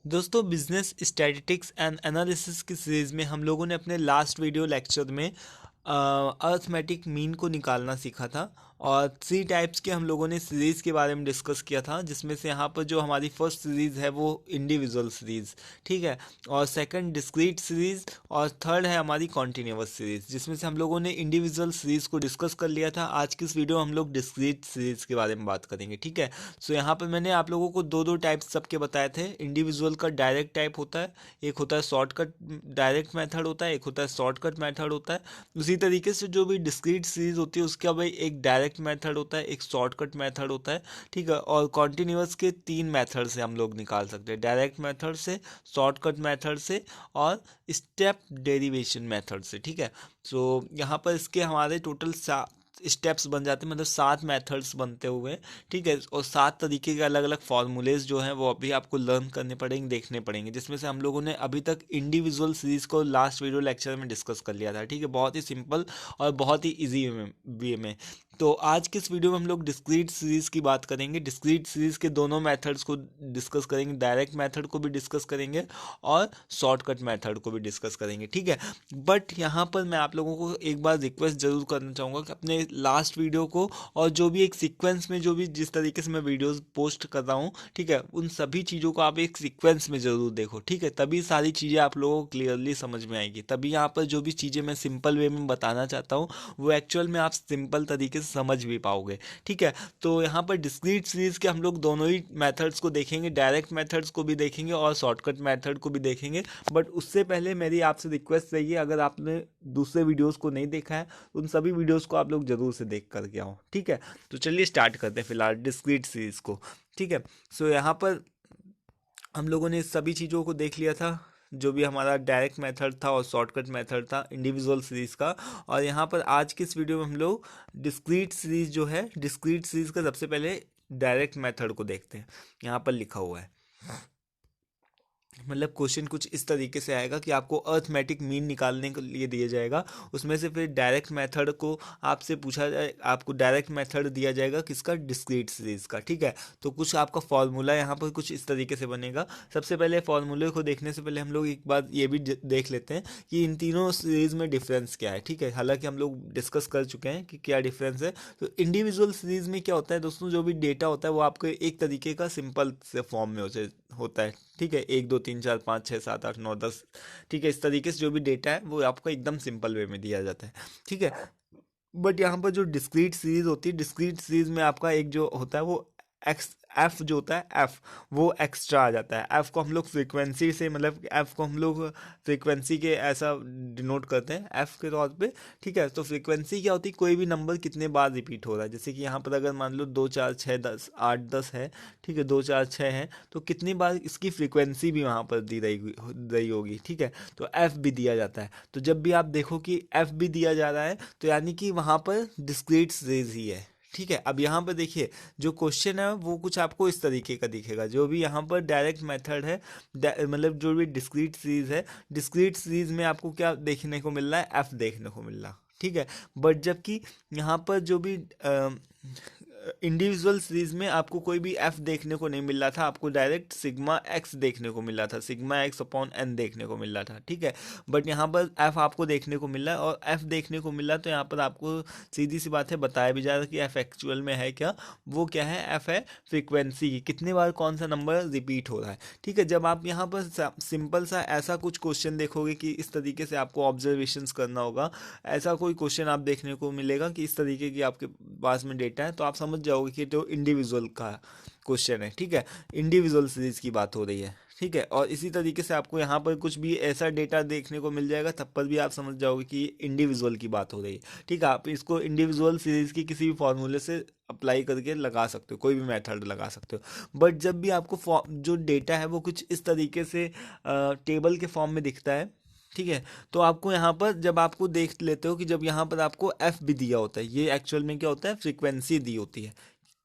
दोस्तों business statistics and analysis की series में हम लोगों ने अपने लास्ट वीडियो लेक्चर में अर्थमेटिक मीन को निकालना सीखा था और 3 टाइप्स के हम लोगों ने सीरीज़ के बारे में डिस्कस किया था, जिसमें से यहाँ पर जो हमारी फर्स्ट सीरीज़ है वो इंडिविजुअल सीरीज़, ठीक है, और सेकंड डिस्क्रीट सीरीज़ और थर्ड है हमारी कॉन्टिन्यूअस सीरीज़, जिसमें से हम लोगों ने इंडिविजुअल सीरीज़ को डिस्कस कर लिया था। आज की इस वीडियो में हम लोग डिस्क्रीट सीरीज़ के बारे में बात करेंगे, ठीक है। सो यहाँ पर मैंने आप लोगों को दो दो टाइप्स सबके बताए थे। इंडिविजुअल का डायरेक्ट टाइप होता है, एक होता है शॉर्टकट डायरेक्ट मेथड होता है, एक होता है शॉर्टकट मेथड होता है। उसी तरीके से जो भी डिस्क्रीट सीरीज होती है उसका भाई एक डायरेक्ट मेथड होता है, एक शॉर्टकट मेथड होता है, ठीक है। और कॉन्टिन्यूअस के 3 मेथड से हम लोग निकाल सकते हैं, डायरेक्ट मेथड से, शॉर्टकट मेथड से और स्टेप डेरिवेशन मेथड से, ठीक है। सो यहाँ पर इसके हमारे टोटल स्टेप्स बन जाते हैं, मतलब 7 मेथड्स बनते हुए, ठीक है। और 7 तरीके के अलग अलग फार्मूलेज जो हैं वो अभी आपको लर्न करने पड़ेंगे, देखने पड़ेंगे, जिसमें से हम लोगों ने अभी तक इंडिविजुअल सीरीज को लास्ट वीडियो लेक्चर में डिस्कस कर लिया था, ठीक है। बहुत ही सिंपल और बहुत ही ईजी वे में। तो आज के इस वीडियो में हम लोग डिस्क्रीट सीरीज की बात करेंगे। डिस्क्रीट सीरीज के दोनों मेथड्स को डिस्कस करेंगे, डायरेक्ट मेथड को भी डिस्कस करेंगे और शॉर्टकट मेथड को भी डिस्कस करेंगे, ठीक है। बट यहाँ पर मैं आप लोगों को एक बार रिक्वेस्ट जरूर करना चाहूँगा कि अपने लास्ट वीडियो को और जो भी एक सीक्वेंस में जो भी जिस तरीके से मैं वीडियोस पोस्ट कर रहा हूँ, ठीक है, उन सभी चीज़ों को आप एक सीक्वेंस में ज़रूर देखो, ठीक है। तभी सारी चीज़ें आप लोगों को क्लियरली समझ में आएगी। तभी यहाँ पर जो भी चीज़ें मैं सिंपल वे में बताना चाहता हूँ वो एक्चुअल में आप सिंपल तरीके से समझ भी पाओगे, ठीक है। तो यहाँ पर डिस्क्रीट सीरीज के हम लोग दोनों ही मेथड्स को देखेंगे, डायरेक्ट मेथड्स को भी देखेंगे और शॉर्टकट मेथड को भी देखेंगे। बट उससे पहले मेरी आपसे रिक्वेस्ट रही है, अगर आपने दूसरे वीडियोस को नहीं देखा है उन सभी वीडियोस को आप लोग जरूर से देख करके आओ, ठीक है। तो चलिए स्टार्ट करते हैं फिलहाल डिस्क्रीट सीरीज को, ठीक है। सो यहाँ पर हम लोगों ने सभी चीज़ों को देख लिया था, जो भी हमारा डायरेक्ट मेथड था और शॉर्टकट मेथड था इंडिविजुअल सीरीज़ का। और यहाँ पर आज की इस वीडियो में हम लोग डिस्क्रीट सीरीज़ जो है, डिस्क्रीट सीरीज़ का सबसे पहले डायरेक्ट मेथड को देखते हैं। यहाँ पर लिखा हुआ है, मतलब क्वेश्चन कुछ इस तरीके से आएगा कि आपको अर्थमेटिक मीन निकालने के लिए दिया जाएगा, उसमें से फिर डायरेक्ट मेथड को आपसे पूछा जाए, आपको डायरेक्ट मेथड दिया जाएगा किसका, डिस्क्रीट सीरीज का, ठीक है। तो कुछ आपका फॉर्मूला यहाँ पर कुछ इस तरीके से बनेगा। सबसे पहले फॉर्मूले को देखने से पहले हम लोग एक बात ये भी देख लेते हैं कि इन तीनों सीरीज में डिफरेंस क्या है, ठीक है। हालांकि हम लोग डिस्कस कर चुके हैं कि क्या डिफरेंस है। तो इंडिविजुअल सीरीज में क्या होता है दोस्तों, जो भी डेटा होता है वो आपको एक तरीके का सिंपल से फॉर्म में होता है, ठीक है। 1 2 3 4 5 6 7 8 9 10, ठीक है। इस तरीके से जो भी डेटा है वो आपको एकदम सिंपल वे में दिया जाता है, ठीक है। बट यहाँ पर जो डिस्क्रीट सीरीज होती है, डिस्क्रीट सीरीज में आपका एक जो होता है वो एक्स एफ जो होता है एफ, वो एक्स्ट्रा आ जाता है। एफ को हम लोग फ्रीक्वेंसी से, मतलब एफ को हम लोग फ्रीक्वेंसी के ऐसा डिनोट करते हैं एफ के तौर पे, ठीक है। तो फ्रीक्वेंसी क्या होती है, कोई भी नंबर कितने बार रिपीट हो रहा है। जैसे कि यहाँ पर अगर मान लो 2 4 6 10 8 10 है, ठीक है, 2 4 6 है, तो कितनी बार इसकी फ्रीक्वेंसी भी वहाँ पर दी रही होगी, ठीक है। तो एफ भी दिया जाता है। तो जब भी आप देखो कि एफ भी दिया जा रहा है तो यानी कि वहाँ पर डिस्क्रीट सीरीज ही है, ठीक है। अब यहाँ पर देखिए जो क्वेश्चन है वो कुछ आपको इस तरीके का दिखेगा। जो भी यहाँ पर डायरेक्ट मेथड है, मतलब जो भी डिस्क्रीट सीरीज है, डिस्क्रीट सीरीज में आपको क्या देखने को मिल रहा है, एफ देखने को मिल रहा, ठीक है। बट जबकि यहाँ पर जो भी इंडिविजुअल सीरीज में आपको कोई भी एफ देखने को नहीं मिल रहा था, आपको डायरेक्ट सिग्मा एक्स देखने को मिल रहा था, सिग्मा एक्स अपॉन एन देखने को मिल रहा था, ठीक है। बट यहाँ पर एफ आपको देखने को मिल रहा है, और एफ देखने को मिल रहा है तो यहाँ पर आपको सीधी सी बात है बताया भी जा रहा है कि एफ एक्चुअल में है क्या, वो क्या है, एफ है फ्रीक्वेंसी की, कितनी बार कौन सा नंबर रिपीट हो रहा है, ठीक है। जब आप यहाँ पर सिंपल सा ऐसा कुछ क्वेश्चन देखोगे कि इस तरीके से आपको ऑब्जर्वेशंस करना होगा, ऐसा कोई क्वेश्चन आप देखने को मिलेगा कि इस तरीके की आपके पास में डेटा है, तो आप समझ जाओगे कि जो इंडिविजुअल का क्वेश्चन है, ठीक है, इंडिविजुअल सीरीज की बात हो रही है, ठीक है। और इसी तरीके से आपको यहाँ पर कुछ भी ऐसा डेटा देखने को मिल जाएगा, तब पर भी आप समझ जाओगे कि इंडिविजुअल की बात हो रही है, ठीक है। आप इसको इंडिविजुअल सीरीज की किसी भी फॉर्मूले से अप्लाई करके लगा सकते हो, कोई भी मेथड लगा सकते हो। बट जब भी आपको जो डेटा है वो कुछ इस तरीके से टेबल के फॉर्म में दिखता है, ठीक है, तो आपको यहाँ पर जब आपको देख लेते हो कि जब यहाँ पर आपको एफ भी दिया होता है, ये एक्चुअल में क्या होता है, फ्रीक्वेंसी दी होती है,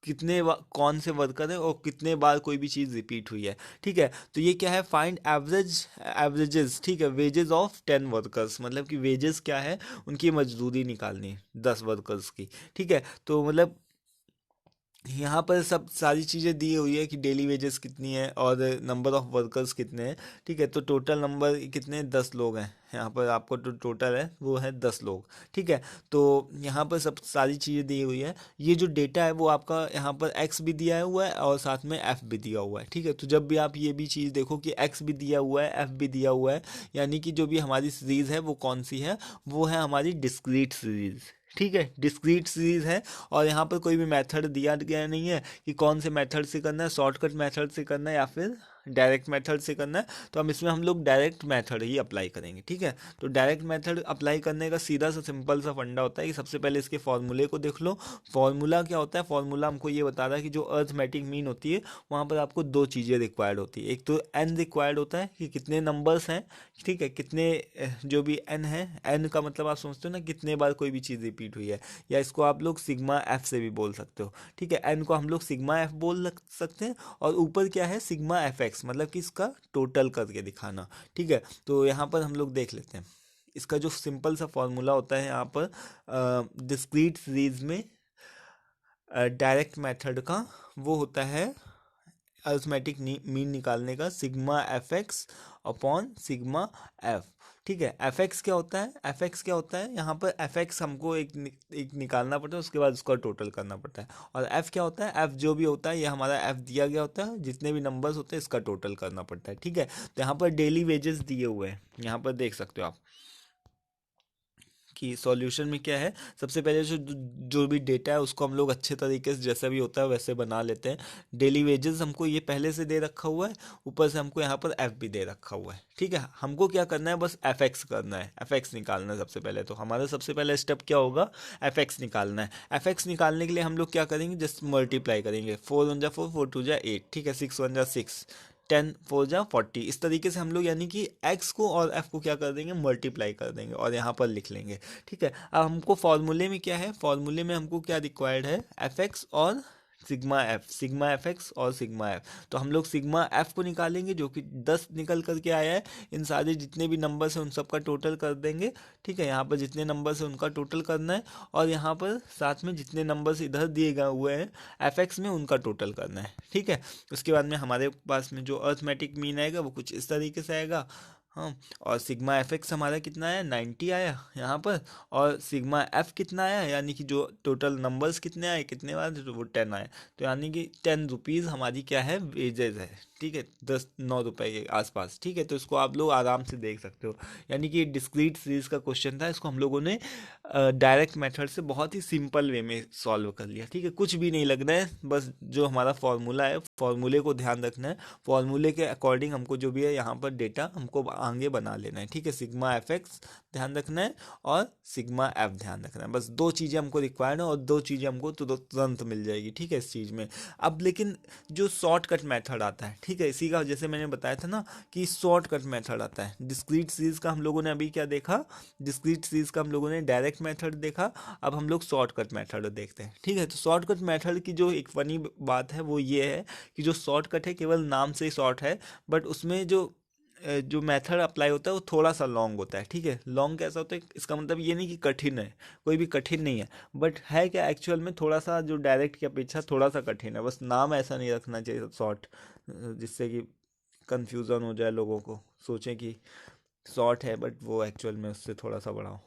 कौन से वर्कर है और कितने बार कोई भी चीज़ रिपीट हुई है, ठीक है। तो ये क्या है, फाइंड एवरेजेस, ठीक है, वेजेस ऑफ 10 वर्कर्स, मतलब कि वेजेस क्या है, उनकी मजदूरी निकालनी है 10 वर्कर्स की, ठीक है। तो मतलब यहाँ पर सब सारी चीज़ें दी हुई है कि डेली वेजेस कितनी है और नंबर ऑफ वर्कर्स कितने हैं। ठीक है, तो टोटल नंबर कितने हैं, 10 लोग हैं। यहाँ पर आपको जो टोटल है वो है 10 लोग। ठीक है, तो यहाँ पर सब सारी चीज़ें दी हुई है। ये जो डेटा है वो आपका यहाँ पर एक्स भी दिया हुआ है और साथ में एफ भी दिया हुआ है। ठीक है, तो जब भी आप ये भी चीज़ देखो कि एक्स भी दिया हुआ है, एफ भी दिया हुआ है, यानी कि जो भी हमारी सीरीज़ है वो कौन सी है, वो है हमारी डिस्क्रीट सीरीज़। ठीक है, डिस्क्रीट सीरीज है। और यहाँ पर कोई भी मेथड दिया गया नहीं है कि कौन से मेथड से करना है, शॉर्टकट मेथड से करना है या फिर डायरेक्ट मेथड से करना है। तो हम लोग डायरेक्ट मेथड ही अप्लाई करेंगे। ठीक है, तो डायरेक्ट मेथड अप्लाई करने का सीधा सा सिंपल सा फंडा होता है कि सबसे पहले इसके फॉर्मूले को देख लो। फॉर्मूला क्या होता है, फॉर्मूला हमको ये बता रहा है कि जो अर्थमेटिक मीन होती है वहाँ पर आपको दो चीज़ें रिक्वायर्ड होती है। एक तो एन रिक्वायर्ड होता है कि कितने नंबर्स हैं। ठीक है, कितने जो भी एन है, एन का मतलब आप समझते हो ना कितने बार कोई भी चीज़ रिपीट हुई है, या इसको आप लोग सिग्मा एफ से भी बोल सकते हो। ठीक है, एन को हम लोग सिग्मा एफ बोल सकते हैं। और ऊपर क्या है, सिग्मा एफ एक्स, मतलब कि इसका टोटल करके दिखाना। ठीक है, तो यहाँ पर हम लोग देख लेते हैं इसका जो सिंपल सा फॉर्मूला होता है यहाँ पर डिस्क्रीट सीरीज में डायरेक्ट मेथड का, वो होता है अरिथमेटिक मीन निकालने का sigma F x upon sigma F. ठीक है, एफ एक्स क्या होता है, एफ एक्स क्या होता है, यहाँ पर एफ एक्स हमको एक निकालना पड़ता है, उसके बाद उसका टोटल करना पड़ता है। और एफ क्या होता है, एफ जो भी होता है ये हमारा एफ दिया गया होता है, जितने भी नंबर्स होते हैं इसका टोटल करना पड़ता है। ठीक है, तो यहाँ पर डेली वेजेस दिए हुए हैं, यहाँ पर देख सकते हो आप कि सॉल्यूशन में क्या है। सबसे पहले जो भी डेटा है उसको हम लोग अच्छे तरीके से जैसा भी होता है वैसे बना लेते हैं। डेली वेजेस हमको ये पहले से दे रखा हुआ है, ऊपर से हमको यहाँ पर एफ भी दे रखा हुआ है। ठीक है, हमको क्या करना है, बस एफ एक्स करना है, एफ एक्स निकालना है। सबसे पहले तो हमारा सबसे पहला स्टेप क्या होगा, एफ एक्स निकालना है। एफ एक्स निकालने के लिए हम लोग क्या करेंगे, जस्ट मल्टीप्लाई करेंगे। 4 1 जा 4, 4 2 जा 8। ठीक है, 6 1 जा 6, 10 4 जा 40। इस तरीके से हम लोग यानी कि एक्स को और एफ को क्या कर देंगे, मल्टीप्लाई कर देंगे और यहाँ पर लिख लेंगे। ठीक है, अब हमको फॉर्मूले में क्या है, फॉर्मूले में हमको क्या रिक्वायर्ड है, एफ एक्स और सिग्मा एफ एक्स और सिग्मा एफ। तो हम लोग सिग्मा एफ को निकालेंगे जो कि 10 निकल करके आया है। इन सारे जितने भी नंबर्स हैं उन सब का टोटल कर देंगे। ठीक है, यहाँ पर जितने नंबर्स हैं उनका टोटल करना है और यहाँ पर साथ में जितने नंबर्स इधर दिए गए हुए हैं एफ एक्स में उनका टोटल करना है। ठीक है, उसके बाद में हमारे पास में जो अर्थमेटिक मीन आएगा वो कुछ इस तरीके से आएगा। हाँ, और सिग्मा एफ एक्स हमारा कितना आया, 90 आया यहाँ पर। और सिग्मा एफ कितना आया, यानी कि जो टोटल नंबर्स कितने आए, कितने बार, तो वो 10 आए। तो यानी कि 10 रुपीज़ हमारी क्या है, वेजेज है। ठीक है, 10 9 रुपए के आसपास। ठीक है, तो इसको आप लोग आराम से देख सकते हो। यानी कि डिस्क्रीट सीरीज का क्वेश्चन था, इसको हम लोगों ने डायरेक्ट मेथड से बहुत ही सिंपल वे में सॉल्व कर लिया। ठीक है, कुछ भी नहीं लगना है, बस जो हमारा फॉर्मूला है फॉर्मूले को ध्यान रखना है। फॉर्मूले के अकॉर्डिंग हमको जो भी है यहाँ पर डेटा हमको आगे बना लेना है। ठीक है, सिग्मा एफ एक्स ध्यान रखना है और सिग्मा एफ ध्यान रखना है। बस दो चीज़ें हमको रिक्वायर्ड है और दो चीज़ें हमको तुरंत मिल जाएगी। ठीक है, इस चीज़ में अब लेकिन जो शॉर्टकट मेथड आता है, ठीक है, इसी का जैसे मैंने बताया था ना कि शॉर्टकट मेथड आता है। डिस्क्रीट सीरीज का हम लोगों ने अभी क्या देखा, डिस्क्रीट सीरीज का हम लोगों ने डायरेक्ट मेथड देखा। अब हम लोग शॉर्टकट मेथड देखते हैं। ठीक है, तो शॉर्टकट मेथड की जो एक फनी बात है वो ये है कि जो शॉर्टकट है केवल नाम से ही शॉर्ट है, बट उसमें जो मेथड अप्लाई होता है वो थोड़ा सा लॉन्ग होता है। ठीक है, लॉन्ग कैसा होता है, इसका मतलब ये नहीं कि कठिन है, कोई भी कठिन नहीं है, बट है क्या एक्चुअल में थोड़ा सा जो डायरेक्ट की अपेक्षा थोड़ा सा कठिन है। बस नाम ऐसा नहीं रखना चाहिए शॉर्ट, जिससे कि कंफ्यूजन हो जाए, लोगों को सोचें कि शॉर्ट है बट वो एक्चुअल में उससे थोड़ा सा बड़ा हो।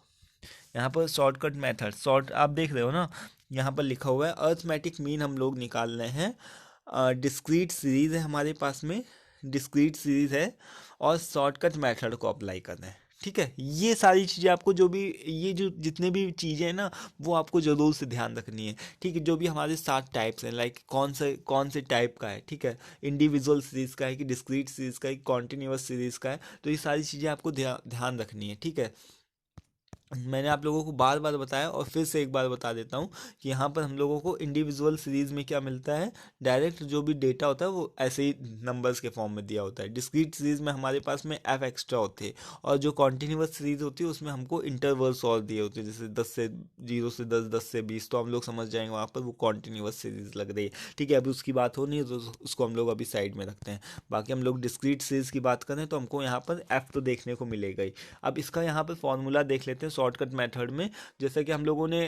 यहाँ पर शॉर्टकट मेथड, शॉर्ट आप देख रहे हो ना, यहाँ पर लिखा हुआ है अर्थमेटिक मीन हम लोग निकाल रहे हैं। डिस्क्रीट सीरीज है हमारे पास में, डिस्क्रीट सीरीज है और शॉर्टकट मेथड को अप्लाई करना है। ठीक है, ये सारी चीज़ें आपको जो भी ये जो जितने भी चीज़ें हैं ना वो आपको ज़रूर से ध्यान रखनी है। ठीक है, जो भी हमारे 7 टाइप्स हैं, लाइक कौन से टाइप का है। ठीक है, इंडिविजुअल सीरीज़ का है कि डिस्क्रीट सीरीज़ का है, कॉन्टिन्यूअस सीरीज़ का है, तो ये सारी चीज़ें आपको ध्यान रखनी है। ठीक है, मैंने आप लोगों को बार बार बताया और फिर से एक बार बता देता हूँ कि यहाँ पर हम लोगों को इंडिविजुअल सीरीज़ में क्या मिलता है, डायरेक्ट जो भी डेटा होता है वो ऐसे ही नंबर्स के फॉर्म में दिया होता है। डिस्क्रीट सीरीज़ में हमारे पास में एफ एक्स्ट्रा होते हैं और जो कॉन्टिन्यूअस सीरीज़ होती है उसमें हमको इंटरवल सॉल्व दिए होते हैं, जैसे 0 से 10, 10 से 20, तो हम लोग समझ जाएंगे वहाँ पर वो कॉन्टिन्यूअस सीरीज़ लग रही है। ठीक है, अभी उसकी बात हो नहीं है तो उसको हम लोग अभी साइड में रखते हैं। बाकी हम लोग डिस्क्रीट सीरीज़ की बात करें तो हमको यहाँ पर एफ तो देखने को मिलेगा ही। अब इसका यहाँ पर फॉर्मूला देख लेते हैं शॉर्टकट मेथड में। जैसे कि हम लोगों ने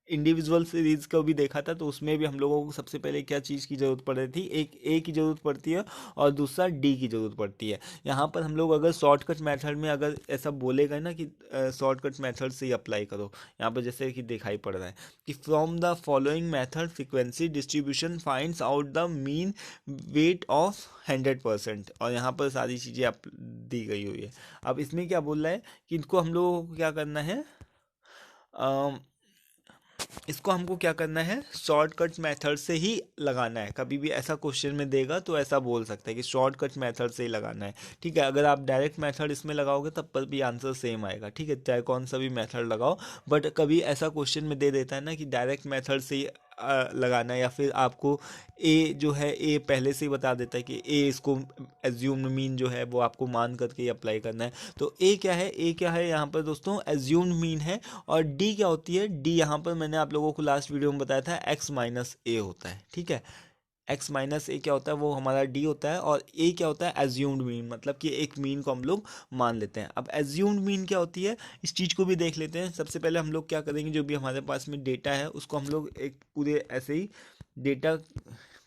इंडिविजुअल सीरीज को भी देखा था, तो उसमें भी हम लोगों को सबसे पहले क्या चीज़ की ज़रूरत पड़ रही थी, एक ए की ज़रूरत पड़ती है और दूसरा डी की ज़रूरत पड़ती है। यहाँ पर हम लोग अगर शॉर्टकट मेथड में अगर ऐसा बोलेगा ना कि शॉर्टकट मेथड से ही अप्लाई करो, यहाँ पर जैसे कि दिखाई पड़ रहा है कि from the following method frequency distribution finds out the mean weight of 100%, और यहाँ पर सारी चीज़ें आप दी गई हुई है। अब इसमें क्या बोल रहा है कि इनको हम लोगों को क्या करना है, इसको हमको क्या करना है, शॉर्टकट मेथड से ही लगाना है। कभी भी ऐसा क्वेश्चन में देगा तो ऐसा बोल सकता है कि शॉर्टकट मेथड से ही लगाना है। ठीक है, अगर आप डायरेक्ट मेथड इसमें लगाओगे तब पर भी आंसर सेम आएगा। ठीक है, चाहे कौन सा भी मेथड लगाओ, बट कभी ऐसा क्वेश्चन में दे देता है ना कि डायरेक्ट मेथड से ही लगाना है, या फिर आपको ए जो है ए पहले से ही बता देता है कि ए इसको एज्यूम्ड मीन जो है वो आपको मान करके ही अप्लाई करना है। तो ए क्या है यहाँ पर दोस्तों, एज्यूम्ड मीन है। और डी क्या होती है, डी यहाँ पर मैंने आप लोगों को लास्ट वीडियो में बताया था एक्स माइनस ए होता है। ठीक है, एक्स माइनस ए क्या होता है, वो हमारा डी होता है। और ए क्या होता है, एज्यूम्ड मीन, मतलब कि एक मीन को हम लोग मान लेते हैं। अब एज्यूम्ड मीन क्या होती है, इस चीज़ को भी देख लेते हैं। सबसे पहले हम लोग क्या करेंगे, जो भी हमारे पास में डेटा है उसको हम लोग एक पूरे ऐसे ही डेटा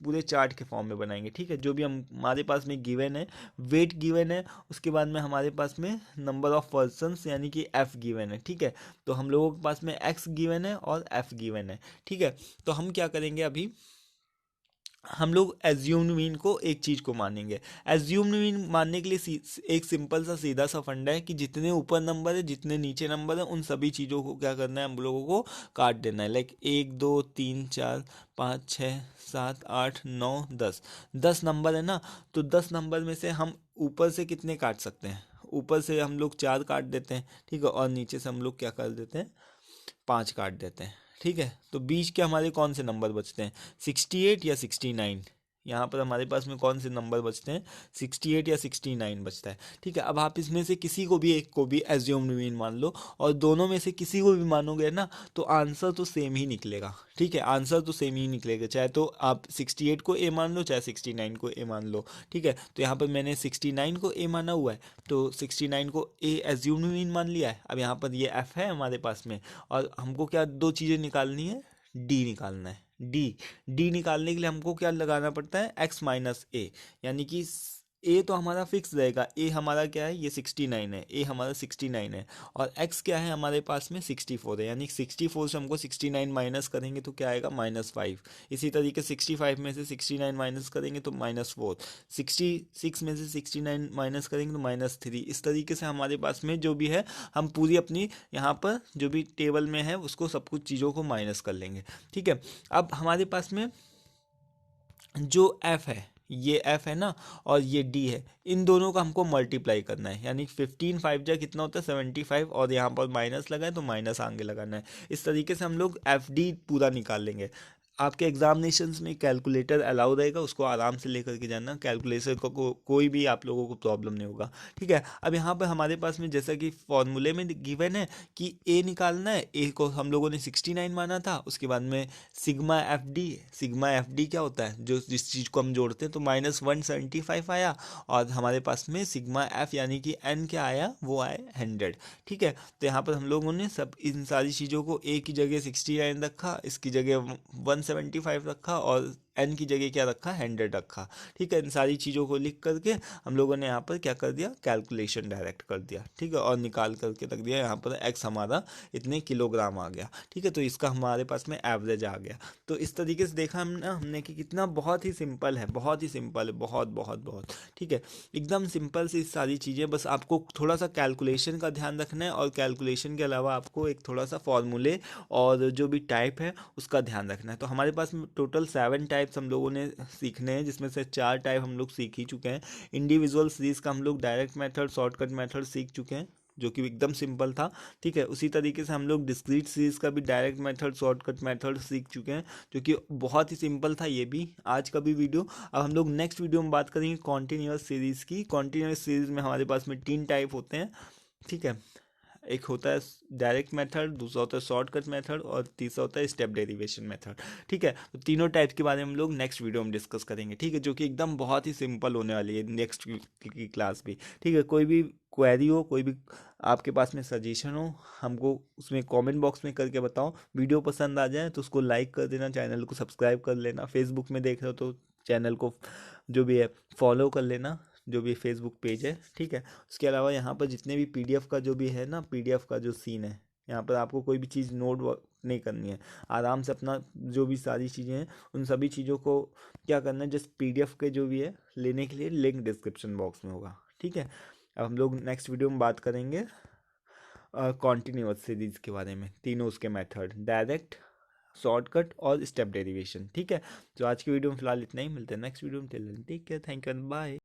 पूरे चार्ट के फॉर्म में बनाएंगे। ठीक है, जो भी हमारे पास में गिवन है, वेट गिवन है, उसके बाद में हमारे पास में नंबर ऑफ पर्सन्स यानी कि एफ गिवन है। ठीक है, तो हम लोगों के पास में एक्स गिवन है और एफ गिवन है। ठीक है, तो हम क्या करेंगे, अभी हम लोग एज्यूम्ड मीन को एक चीज़ को मानेंगे। एज्यूम्ड मीन मानने के लिए एक सिंपल सा सीधा सा फंडा है कि जितने ऊपर नंबर है जितने नीचे नंबर है उन सभी चीज़ों को क्या करना है, हम लोगों को काट देना है। लाइक 1 2 3 4 5 6 7 8 9 10, 10 नंबर है ना, तो 10 नंबर में से हम ऊपर से कितने काट सकते हैं, ऊपर से हम लोग 4 काट देते हैं। ठीक है, और नीचे से हम लोग क्या कर देते हैं, 5 काट देते हैं। ठीक है, तो बीच के हमारे कौन से नंबर बचते हैं, 68 या 69। यहाँ पर हमारे पास में कौन से नंबर बचते हैं, 68 या 69 बचता है। ठीक है, अब आप इसमें से किसी को भी एक को भी एज्यूम्ड मीन मान लो, और दोनों में से किसी को भी मानोगे ना तो आंसर तो सेम ही निकलेगा। ठीक है, आंसर तो सेम ही निकलेगा, चाहे तो आप 68 को ए मान लो चाहे 69 को ए मान लो। ठीक है, तो यहाँ पर मैंने 69 को ए माना हुआ है, तो 69 को ए एज्यूम्ड मीन मान लिया है। अब यहाँ पर ये एफ है हमारे पास में, और हमको क्या दो चीज़ें निकालनी है, डी निकालना है। डी निकालने के लिए हमको क्या लगाना पड़ता है, एक्स माइनस ए, यानी कि ए तो हमारा फिक्स रहेगा, ए हमारा क्या है, ये 69 है, ए हमारा 69 है, और एक्स क्या है हमारे पास में 64 है, यानी 64 से हमको 69 माइनस करेंगे तो क्या आएगा, -5। इसी तरीके 65 में से 69 माइनस करेंगे तो -4, 66 में से 69 माइनस करेंगे तो -3। इस तरीके से हमारे पास में जो भी है हम पूरी अपनी यहाँ पर जो भी टेबल में है उसको सब कुछ चीज़ों को माइनस कर लेंगे। ठीक है, अब हमारे पास में जो एफ है, ये एफ है ना, और ये डी है, इन दोनों का हमको मल्टीप्लाई करना है। यानी 15 5 जा कितना होता है, 75, और यहाँ पर माइनस लगा है तो माइनस आगे लगाना है। इस तरीके से हम लोग एफ डी पूरा निकाल लेंगे। आपके एग्जामिनेशंस में कैलकुलेटर अलाउ रहेगा, उसको आराम से लेकर के जाना, कैलकुलेटर को कोई भी आप लोगों को प्रॉब्लम नहीं होगा। ठीक है, अब यहाँ पर हमारे पास में जैसा कि फॉर्मूले में गिवन है कि ए निकालना है, ए को हम लोगों ने 69 माना था, उसके बाद में सिग्मा एफ डी क्या होता है, जो जिस चीज़ को हम जोड़ते हैं, तो -175 आया, और हमारे पास में सिग्मा एफ यानी कि एन क्या आया, वो आया 100। ठीक है, तो यहाँ पर हम लोगों ने सब इन सारी चीज़ों को ए की जगह 69 रखा, इसकी जगह 175 रखा, और एन की जगह क्या रखा, 100 रखा। ठीक है, इन सारी चीज़ों को लिख करके हम लोगों ने यहाँ पर क्या कर दिया, कैलकुलेशन डायरेक्ट कर दिया। ठीक है, और निकाल करके रख दिया, यहाँ पर एक्स हमारा इतने किलोग्राम आ गया। ठीक है, तो इसका हमारे पास में एवरेज आ गया। तो इस तरीके से देखा हमने कि कितना बहुत ही सिंपल है, बहुत ही सिंपल है, बहुत बहुत बहुत। ठीक है, एकदम सिंपल सी सारी चीज़ें, बस आपको थोड़ा सा कैलकुलेशन का ध्यान रखना है, और कैलकुलेशन के अलावा आपको एक थोड़ा सा फॉर्मूले और जो भी टाइप है उसका ध्यान रखना है। तो हमारे पास टोटल 7 टाइप्स हम लोगों ने सीखने हैं, जिसमें से 4 टाइप हम लोग सीख ही चुके हैं। इंडिविजुअल सीरीज का हम लोग डायरेक्ट मेथड, शॉर्टकट मेथड सीख चुके हैं, जो कि एकदम सिंपल था। ठीक है, उसी तरीके से हम लोग डिस्क्रीट सीरीज का भी डायरेक्ट मेथड, शॉर्टकट मेथड सीख चुके हैं, जो कि बहुत ही सिंपल था ये भी, आज का भी वीडियो। अब हम लोग नेक्स्ट वीडियो में बात करेंगे कॉन्टिन्यूअस सीरीज की। कॉन्टिन्यूअस सीरीज में हमारे पास में 3 टाइप होते हैं। ठीक है, एक होता है डायरेक्ट मेथड, दूसरा होता है शॉर्टकट मेथड, और तीसरा होता है स्टेप डेरिवेशन मेथड। ठीक है, तो तीनों टाइप के बारे में हम लोग नेक्स्ट वीडियो में डिस्कस करेंगे। ठीक है, जो कि एकदम बहुत ही सिंपल होने वाली है नेक्स्ट की क्लास भी। ठीक है, कोई भी क्वेरी हो, कोई भी आपके पास में सजेशन हो, हमको उसमें कमेंट बॉक्स में करके बताओ। वीडियो पसंद आ जाए तो उसको लाइक कर देना, चैनल को सब्सक्राइब कर लेना, फेसबुक में देख रहे हो तो चैनल को जो भी है फॉलो कर लेना, जो भी फेसबुक पेज है। ठीक है, उसके अलावा यहाँ पर जितने भी पीडीएफ का जो भी है ना, पीडीएफ का जो सीन है, यहाँ पर आपको कोई भी चीज़ नोट नहीं करनी है, आराम से अपना जो भी सारी चीज़ें हैं उन सभी चीज़ों को क्या करना है, जस्ट पीडीएफ के जो भी है लेने के लिए लिंक डिस्क्रिप्शन बॉक्स में होगा। ठीक है, अब हम लोग नेक्स्ट वीडियो में बात करेंगे कॉन्टिन्यूअस सीरीज के बारे में, तीनों उसके मेथड, डायरेक्ट, शॉर्टकट और स्टेप डेरिवेशन। ठीक है, तो आज की वीडियो में फिलहाल इतना ही, मिलते हैं नेक्स्ट वीडियो में। Till then take care, thank you and bye.